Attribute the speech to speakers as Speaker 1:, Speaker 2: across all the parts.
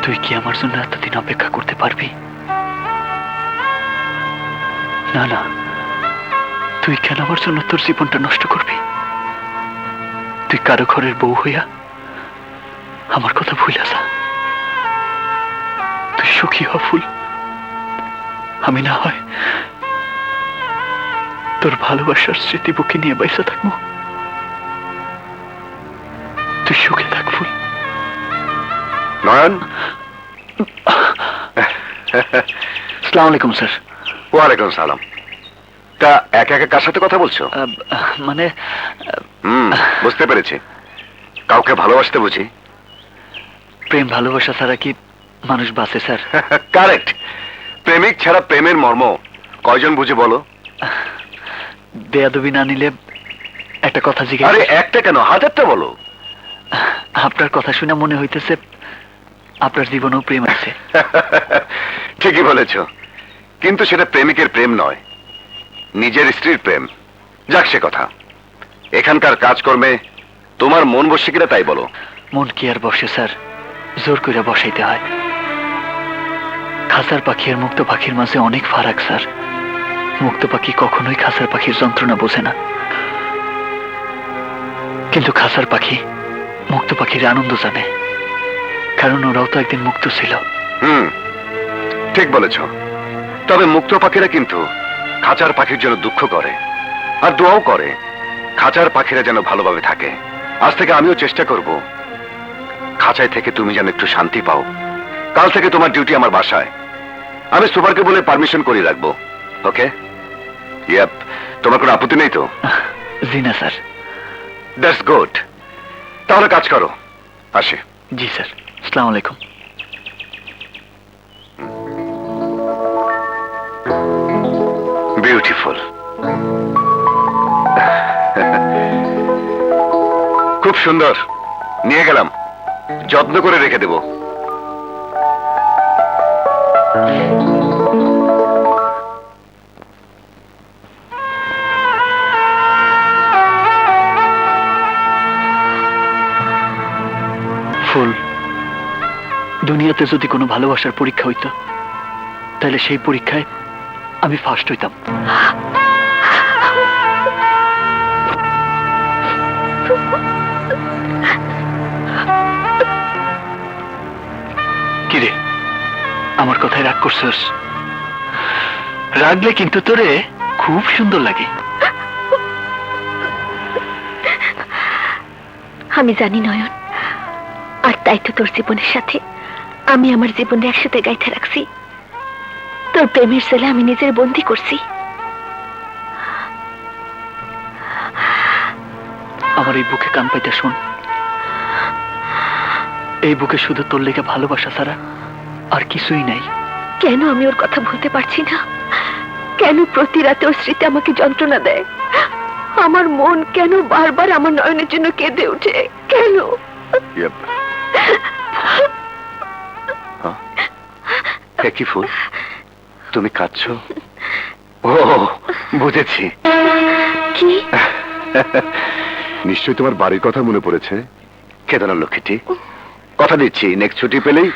Speaker 1: তুই কি আমার জন্য এতদিন অপেক্ষা করতে পারবি? না না, তুই কেন আমার জন্য তোর জীবনটা নষ্ট করবি? তুই কারো ঘরের বউ হইয়া আমার কথা ভুলে যা। তুই সুখী হ ফুল, আমি না হয় তোর ভালোবাসার স্মৃতি বুকে নিয়ে বাইসা থাকবো। তুই সুখে থাক ফুল।
Speaker 2: নয়ন।
Speaker 1: আসসালামু আলাইকুম স্যার।
Speaker 2: ওয়ালাইকুম সালাম। তা একা একা কার সাথে কথা বলছো?
Speaker 1: মানে
Speaker 2: বুঝতে পেরেছি, কাউকে ভালোবাসতে বুঝি।
Speaker 1: প্রেম ভালোবাসা ছাড়া কি মানুষ বাঁচে স্যার?
Speaker 2: কারেক্ট। প্রেমিক ছাড়া প্রেমের মর্ম কয়জন বুঝে বলো?
Speaker 1: বেয়াদবি না নিলে একটা কথা জিজ্ঞেস।
Speaker 2: আরে একটা কেন, হাজারটা বলো।
Speaker 1: আপনার কথা শুনে মনে হইতেছে আপনার জীবনেও প্রেম আছে।
Speaker 2: ঠিকই বলেছ, কিন্তু সেটা প্রেমিকের প্রেম নয়, নিজের স্ত্রীর প্রেম। যাক সে কথা। এখানকার কাজকর্মে তোমার মন বসে কিনা তাই বলো।
Speaker 1: মন কি আর বসে স্যার, জোর করে বসাইতে হয়। খাসার পাখি আর মুক্ত পাখির মাঝে অনেক ফারাক স্যার। মুক্ত পাখি কখনোই খাসার পাখির যন্ত্রণা বোঝে না, কিন্তু খাসার পাখি মুক্ত পাখির আনন্দ জানে, কারণ ওরাও তো একদিন মুক্ত ছিল।
Speaker 2: ঠিক বলেছ। তবে মুক্ত পাখিরা কিন্তু খাঁচার পাখির জন্য দুঃখ করে আর দোয়াও করে খাঁচার পাখিরা যেন ভালোভাবে থাকে। আজ থেকে আমিও চেষ্টা করব খাঁচায় থেকে তুমি যেন একটু শান্তি পাও। কাল থেকে তোমার ডিউটি আমার বাসায়। আমি সুপারকে বলে পারমিশন করিয়ে রাখবো। ওকে? ইয়াপ। তোমার কোনো আপত্তি নেই তো?
Speaker 1: জি না স্যার।
Speaker 2: That's good. তাহলে কাজ করো, আসি।
Speaker 1: জি স্যার। আসসালামু আলাইকুম।
Speaker 2: বিউটিফুল। খুব সুন্দর। নিয়ে গেলাম, যত্ন করে রেখে দেব।
Speaker 1: ফুল, দুনিয়াতে যদি কোনো ভালোবাসার পরীক্ষা হইতো তাহলে সেই পরীক্ষায় আমি ফার্স্ট হইতাম। কিরে, আমার কথায় রাগ করছস? রাগলে কিন্তু তোরে খুব সুন্দর লাগে।
Speaker 3: আমি জানি নয়ন, আর তাই তো তোর জীবনের সাথে আমি আমার জীবনে একসাথে গাইতে রাখছি। তোর প্রেমের ছেলে আমি নিজের বন্দি করছি।
Speaker 1: আমার এই বুকে কান পাইতে শোন, এই বুকে শুধু তোর লেগে ভালোবাসা ছাড়া আর কিছুই নাই।
Speaker 3: কেন আমি ওর কথা ভুলতে পারছি না? কেন প্রতি রাতে ওর স্মৃতি আমাকে যন্ত্রণা দেয়? আমার মন কেন বারবার আমার নয়নের জন্য কেঁদে ওঠে? কেন?
Speaker 2: কি ফুল, তুমি কাঁদছো? ও বুঝেছি।
Speaker 3: কি?
Speaker 2: নিশ্চয়ই তোমার বাড়ির কথা মনে পড়েছে। কেদনা লক্ষ্মীটি, কথা দিচ্ছি নেক্সট ছুটি পেলেই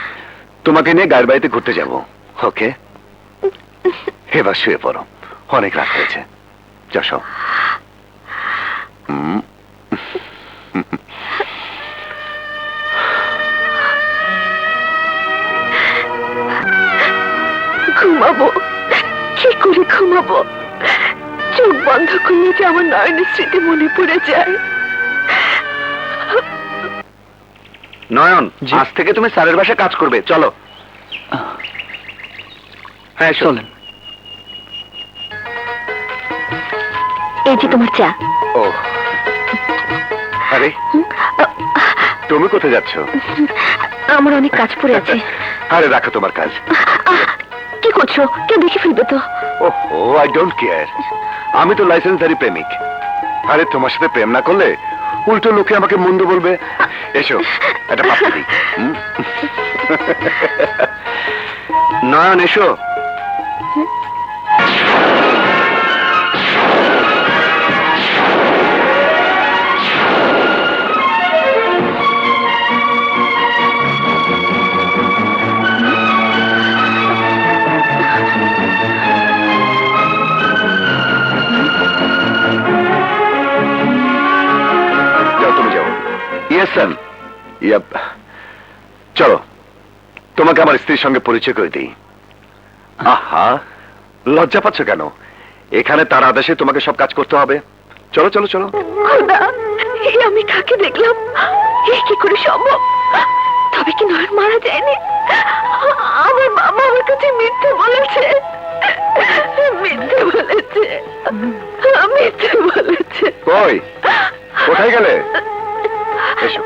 Speaker 2: তোমাকে নিয়ে গায়ের বাড়িতে ঘুরতে যাব। ওকে? এবার শুয়ে পড়ো, অনেক রাত হয়েছে। যশো।
Speaker 3: ঘুমাবো? কি করে ঘুমাবো? চোখ বন্ধ করলে যে আমার নয়নের স্মৃতি মনে পড়ে যায়।
Speaker 2: নয়ন, আজ থেকে তুমি স্যারের বাসায় কাজ করবে, চলো। হ্যাঁ চলেন।
Speaker 3: এই যে তোমার চা।
Speaker 2: ও আরে, তুমি কোথায় যাচ্ছ?
Speaker 3: আমার অনেক কাজ পড়ে আছে।
Speaker 2: আরে রাখো তোমার কাজ।
Speaker 3: কি করছো? কেউ দেখে ফেলবে তো।
Speaker 2: ও আই ডোন্ট কেয়ার। আমি তো লাইসেন্সধারী প্রেমিক। আরে তোমার সাথে প্রেম না করলে উল্টো লোকে আমাকে মন্দ বলবে। এসো, একটা পাপ্পি দিই। নয়ন এসো।
Speaker 1: Yes sir.
Speaker 2: ইয়াপ, চলো তোমাকে আমার স্ত্রীর সঙ্গে পরিচয় করে দিই। আহা, লজ্জা পাচ্ছ কেন? এখানে তার আদেশে তোমাকে সব কাজ করতে হবে। চলো চলো চলো।
Speaker 3: খোদা, এই আমি কাকে দেখলাম? এই কি করে সম্ভব? তবে কি নয়ন মারা যায়নি? আমার বাবা আমার কাছে মিথ্যে বলেছে, মিথ্যে বলেছে, মিথ্যে বলেছে।
Speaker 2: কই, কোথায় গেলে? এসো।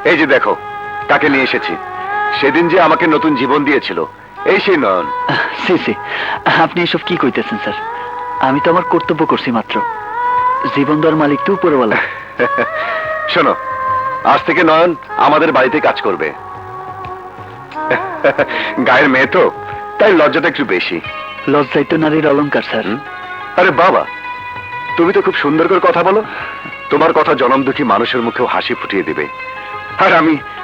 Speaker 2: এই যে দেখো কাকে নিয়ে এসেছি। সেদিন যে আমাকে নতুন জীবন দিয়েছিল, এই সেই নয়ন।
Speaker 1: সি সি, আপনি এসব কি কইতেছেন স্যার? আমি তো আমার কর্তব্য করছি মাত্র। জীবন দেওয়ার মালিক তো উপরওয়ালা।
Speaker 2: শোনো, আজ থেকে নয়ন আমাদের বাড়িতে কাজ করবে। গায়ের মেয়ে তো, তাই লজ্জাটা একটু বেশি।
Speaker 1: লজ্জাই তো নারীর অলংকার স্যার।
Speaker 2: আরে বাবা, তুমি তো খুব সুন্দর করে কথা বলো। তোমার কথা জনম দুঃখী মানুষের মুখেও হাসি ফুটিয়ে দিবে। আর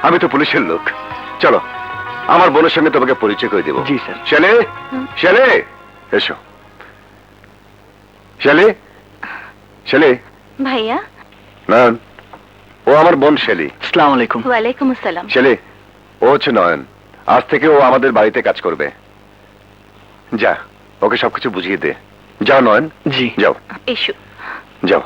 Speaker 2: আমি তো পুলিশের লোক। চলো, আমার বোনের সঙ্গে তোমাকে পরিচয় করে দেবো।
Speaker 1: জি স্যার।
Speaker 2: শেলে, শেলে, এসো। শেলে, শেলে।
Speaker 3: ভাইয়া।
Speaker 2: নয়ন, ও আমার বোন শেলি।
Speaker 1: আসসালামু আলাইকুম।
Speaker 3: ওয়ালাইকুম আসসালাম।
Speaker 2: শেলে, ও হচ্ছে নয়ন। আজ থেকে ও আমাদের বাড়িতে কাজ করবে। যা, ওকে সবকিছু বুঝিয়ে দে। যাও নয়ন,
Speaker 1: জি।
Speaker 2: যাও
Speaker 3: এসো।
Speaker 2: যাও।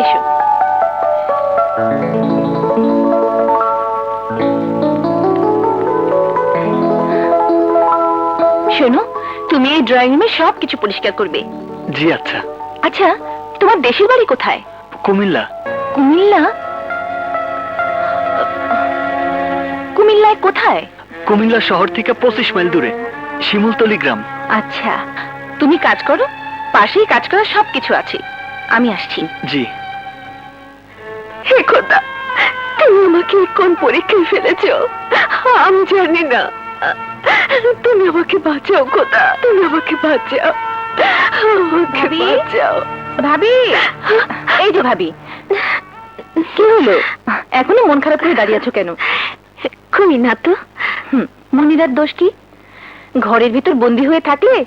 Speaker 3: এসো। শোনো, তুমি এই ড্রয়িং রুমে সবকিছু পরিষ্কার করবে।
Speaker 1: জি আচ্ছা।
Speaker 3: আচ্ছা, তোমার দেশের বাড়ি কোথায়?
Speaker 1: কুমিল্লা।
Speaker 3: কুমিল্লা? কুমিল্লায় কোথায়?
Speaker 1: কুমিল্লা শহর থেকে 25 মাইল দূরে, শিমুলতলি গ্রাম।
Speaker 3: আচ্ছা, তুমি কাজ করো, পাশেই কাজ করার সবকিছু আছে। আমি আসছি।
Speaker 1: জি।
Speaker 3: হে খোদা, তুমি আমাকে কোন পরীক্ষায় ফেলেছো আমি জানি না। তুমি আমাকে বাঁচাও খোদা, তুমি আমাকে বাঁচাও, আমাকে বাঁচাও। ভাবি, এই যে ভাবি, কি হলো? এখনো মন খারাপ করে দাঁড়িয়ে আছো কেন? খুবই না তো। মনিরার দোষ কি? ঘরের ভিতর বন্দি হয়ে থাকলে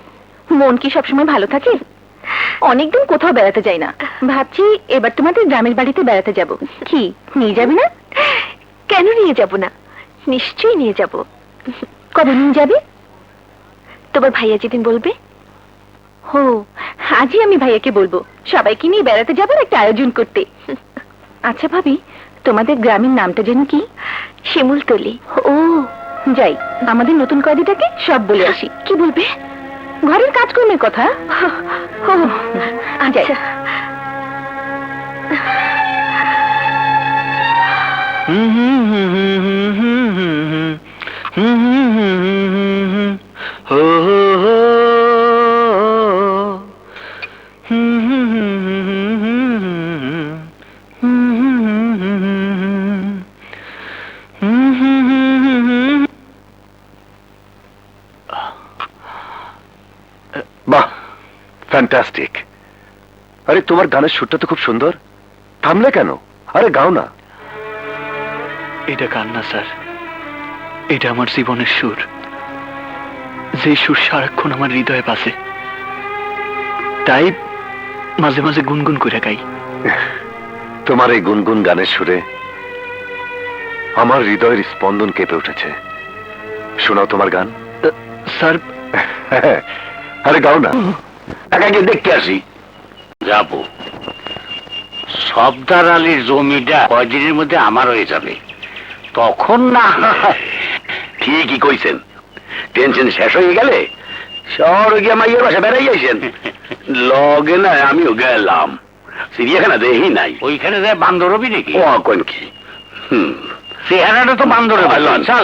Speaker 3: মন কি সবসময় ভালো থাকে? অনেকদিন কোথাও বেড়াতে যাই না, ভাবছি এবার তোমাদের গ্রামের বাড়িতে বেড়াতে যাব। কি নিয়ে যাবে না? কেন নিয়ে যাব না? নিশ্চয়ই নিয়ে যাব। কবে নিয়ে যাবে? তোমার ভাইয়া যেদিন বলবে। হো, আজই আমি ভাইয়াকে বলবো সবাইকে নিয়ে বেড়াতে যাবার একটা আয়োজন করতে। আচ্ছা ভাবি, তোমাদের গ্রামের নামটা যেন কি? শিমুলতলি। ও, যাই আমাদের নতুন কয়েদিটাকে সব বলে আসি। কি বলবে? ঘরের কাজকর্মের কথা। ও আচ্ছা।
Speaker 2: বাহ, ফ্যান্টাস্টিক। আরে তোমার গানের সুরটা তো খুব সুন্দর। থামলে কেন? আরে গাও না।
Speaker 1: এটা গান না স্যার, এটা আমার জীবনের সুর। যে সুর সারাক্ষণ আমার হৃদয়ে বাজে, তাই মাঝে মাঝে গুনগুন করে গাই।
Speaker 2: তোমার এই গুনগুন গানের সুরে আমার হৃদয়ের স্পন্দন কেঁপে উঠেছে। শোনাও তোমার গান।
Speaker 1: স্যার,
Speaker 2: আরে গাও না।
Speaker 4: টাকাকে দেখতে আসি। যাবো। সবদার আলীর জমিটা কয়দিনের মধ্যে আমার হয়ে যাবে, তখন না। ঠিকই কইছেন, টেনশন শেষ হয়ে গেলে শহরে গিয়ে মাইয়ের বাসা বেড়াই যাইছেন। লগে না আমিও গেলাম, চিড়িয়াখানা দেখি নাই। ওইখানে যায় বান্দর হবি নাকি? ও কোন কি? চেহারাটা তো বান্দরে। চল